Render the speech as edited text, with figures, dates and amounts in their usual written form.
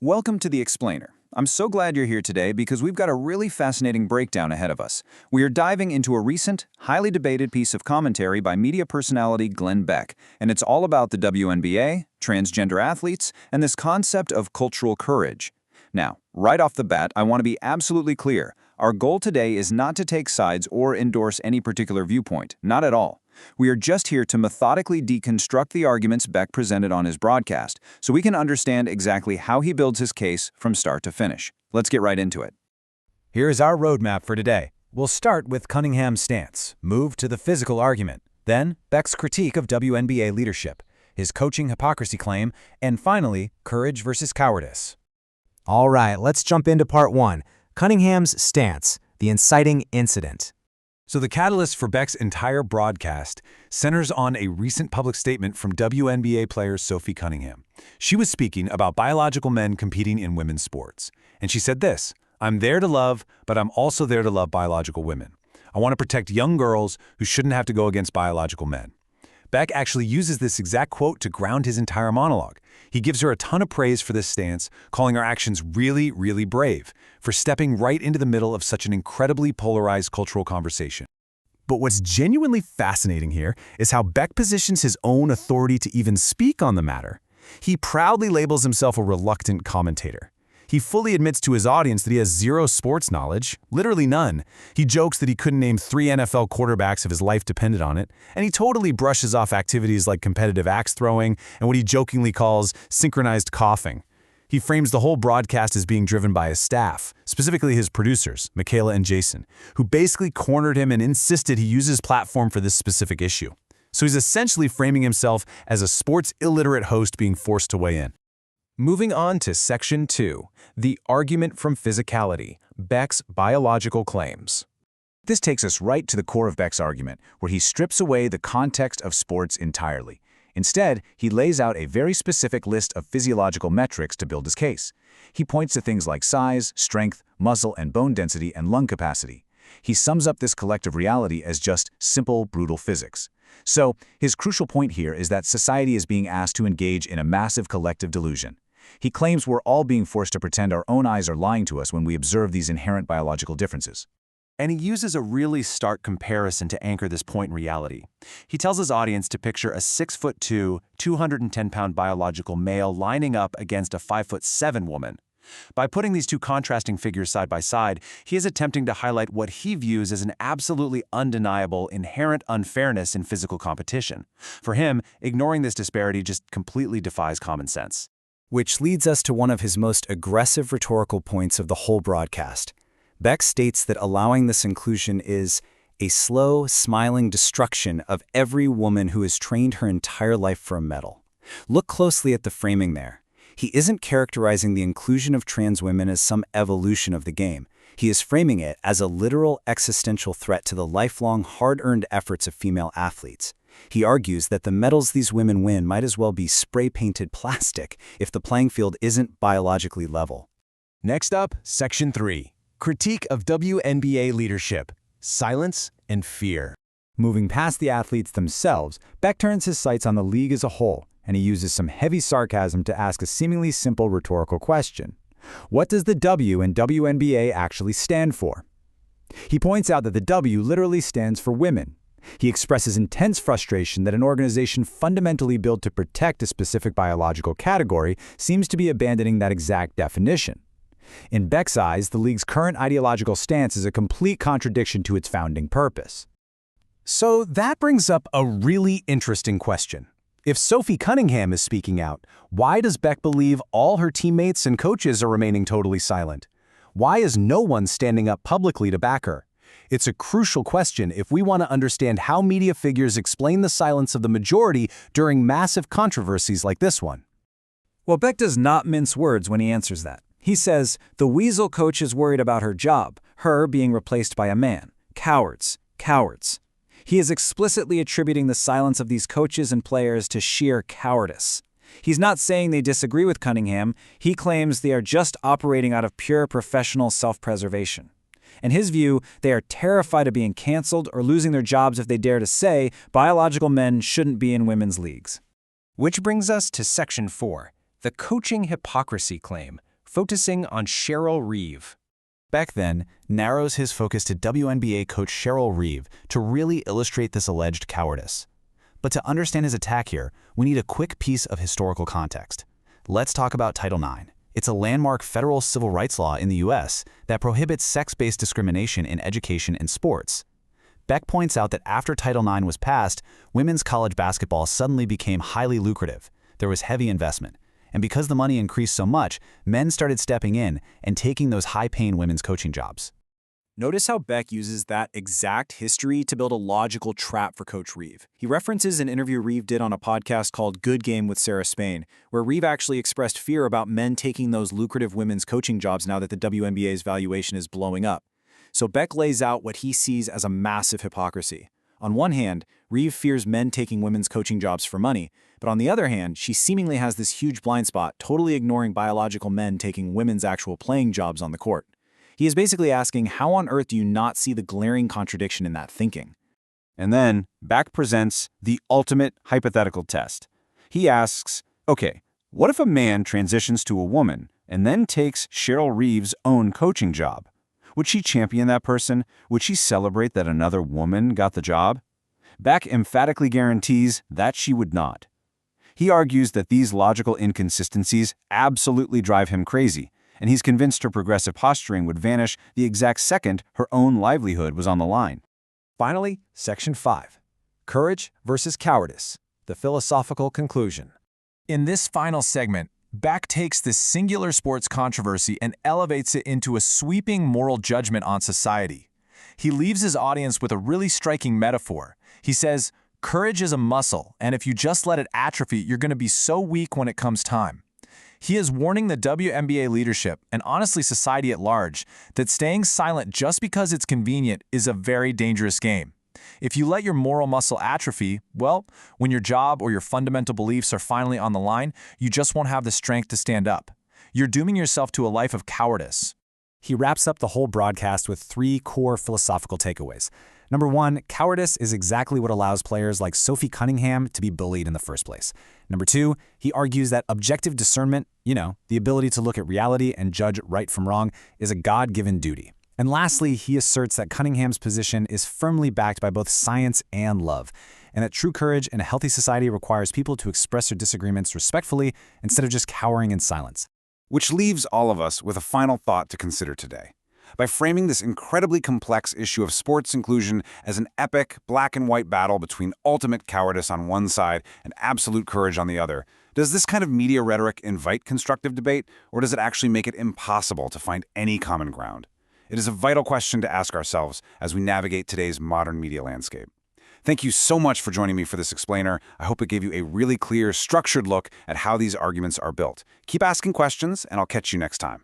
Welcome to The Explainer. I'm so glad you're here today because we've got a really fascinating breakdown ahead of us. We are diving into a recent, highly debated piece of commentary by media personality Glenn Beck, and it's all about the WNBA, transgender athletes, and this concept of cultural courage. Now, right off the bat, I want to be absolutely clear. Our goal today is not to take sides or endorse any particular viewpoint, not at all. We are just here to methodically deconstruct the arguments Beck presented on his broadcast, so we can understand exactly how he builds his case from start to finish. Let's get right into it. Here is our roadmap for today. We'll start with Cunningham's stance, move to the physical argument, then Beck's critique of WNBA leadership, his coaching hypocrisy claim, and finally, courage versus cowardice. All right, let's jump into part one, Cunningham's stance, the inciting incident. So the catalyst for Beck's entire broadcast centers on a recent public statement from WNBA player Sophie Cunningham. She was speaking about biological men competing in women's sports. And she said this, "I'm there to love, but I'm also there to love biological women. I want to protect young girls who shouldn't have to go against biological men." Beck actually uses this exact quote to ground his entire monologue. He gives her a ton of praise for this stance, calling her actions really, really brave, for stepping right into the middle of such an incredibly polarized cultural conversation. But what's genuinely fascinating here is how Beck positions his own authority to even speak on the matter. He proudly labels himself a reluctant commentator. He fully admits to his audience that he has zero sports knowledge, literally none. He jokes that he couldn't name 3 NFL quarterbacks if his life depended on it, and he totally brushes off activities like competitive axe throwing and what he jokingly calls synchronized coughing. He frames the whole broadcast as being driven by his staff, specifically his producers, Michaela and Jason, who basically cornered him and insisted he use his platform for this specific issue. So he's essentially framing himself as a sports illiterate host being forced to weigh in. Moving on to Section 2, the argument from physicality, Beck's biological claims. This takes us right to the core of Beck's argument, where he strips away the context of sports entirely. Instead, he lays out a very specific list of physiological metrics to build his case. He points to things like size, strength, muscle and bone density, and lung capacity. He sums up this collective reality as just simple, brutal physics. So, his crucial point here is that society is being asked to engage in a massive collective delusion. He claims we're all being forced to pretend our own eyes are lying to us when we observe these inherent biological differences. And he uses a really stark comparison to anchor this point in reality. He tells his audience to picture a 6'2", 210-pound biological male lining up against a 5'7" woman. By putting these two contrasting figures side by side, he is attempting to highlight what he views as an absolutely undeniable, inherent unfairness in physical competition. For him, ignoring this disparity just completely defies common sense. Which leads us to one of his most aggressive rhetorical points of the whole broadcast. Beck states that allowing this inclusion is a slow, smiling destruction of every woman who has trained her entire life for a medal. Look closely at the framing there. He isn't characterizing the inclusion of trans women as some evolution of the game. He is framing it as a literal existential threat to the lifelong, hard-earned efforts of female athletes. He argues that the medals these women win might as well be spray-painted plastic if the playing field isn't biologically level. Next up, Section 3. Critique of WNBA leadership, silence and fear. Moving past the athletes themselves, Beck turns his sights on the league as a whole, and he uses some heavy sarcasm to ask a seemingly simple rhetorical question. What does the W in WNBA actually stand for? He points out that the W literally stands for women. He expresses intense frustration that an organization fundamentally built to protect a specific biological category seems to be abandoning that exact definition. In Beck's eyes, the league's current ideological stance is a complete contradiction to its founding purpose. So that brings up a really interesting question. If Sophie Cunningham is speaking out, why does Beck believe all her teammates and coaches are remaining totally silent? Why is no one standing up publicly to back her? It's a crucial question if we want to understand how media figures explain the silence of the majority during massive controversies like this one. Well, Beck does not mince words when he answers that. He says, the weasel coach is worried about her job, her being replaced by a man. Cowards, cowards. He is explicitly attributing the silence of these coaches and players to sheer cowardice. He's not saying they disagree with Cunningham. He claims they are just operating out of pure professional self-preservation. In his view, they are terrified of being canceled or losing their jobs if they dare to say biological men shouldn't be in women's leagues. Which brings us to Section 4, the coaching hypocrisy claim, focusing on Cheryl Reeve. Beck then narrows his focus to WNBA coach Cheryl Reeve to really illustrate this alleged cowardice. But to understand his attack here, we need a quick piece of historical context. Let's talk about Title IX. It's a landmark federal civil rights law in the U.S. that prohibits sex-based discrimination in education and sports. Beck points out that after Title IX was passed, women's college basketball suddenly became highly lucrative. There was heavy investment. And because the money increased so much, men started stepping in and taking those high-paying women's coaching jobs. Notice how Beck uses that exact history to build a logical trap for Coach Reeve. He references an interview Reeve did on a podcast called Good Game with Sarah Spain, where Reeve actually expressed fear about men taking those lucrative women's coaching jobs now that the WNBA's valuation is blowing up. So Beck lays out what he sees as a massive hypocrisy. On one hand, Reeve fears men taking women's coaching jobs for money, but on the other hand, she seemingly has this huge blind spot, totally ignoring biological men taking women's actual playing jobs on the court. He is basically asking, how on earth do you not see the glaring contradiction in that thinking? And then Beck presents the ultimate hypothetical test. He asks, okay, what if a man transitions to a woman and then takes Cheryl Reeve's own coaching job? Would she champion that person? Would she celebrate that another woman got the job? Beck emphatically guarantees that she would not. He argues that these logical inconsistencies absolutely drive him crazy, and he's convinced her progressive posturing would vanish the exact second her own livelihood was on the line. Finally, Section 5. Courage versus cowardice, the philosophical conclusion. In this final segment, Beck takes this singular sports controversy and elevates it into a sweeping moral judgment on society. He leaves his audience with a really striking metaphor. He says, courage is a muscle, and if you just let it atrophy, you're going to be so weak when it comes time. He is warning the WNBA leadership, and honestly society at large, that staying silent just because it's convenient is a very dangerous game. If you let your moral muscle atrophy, well, when your job or your fundamental beliefs are finally on the line, you just won't have the strength to stand up. You're dooming yourself to a life of cowardice. He wraps up the whole broadcast with 3 core philosophical takeaways. Number 1, cowardice is exactly what allows players like Sophie Cunningham to be bullied in the first place. Number 2, he argues that objective discernment, the ability to look at reality and judge right from wrong, is a God-given duty. And lastly, he asserts that Cunningham's position is firmly backed by both science and love, and that true courage in a healthy society requires people to express their disagreements respectfully instead of just cowering in silence. Which leaves all of us with a final thought to consider today. By framing this incredibly complex issue of sports inclusion as an epic, black-and-white battle between ultimate cowardice on one side and absolute courage on the other, does this kind of media rhetoric invite constructive debate, or does it actually make it impossible to find any common ground? It is a vital question to ask ourselves as we navigate today's modern media landscape. Thank you so much for joining me for this explainer. I hope it gave you a really clear, structured look at how these arguments are built. Keep asking questions, and I'll catch you next time.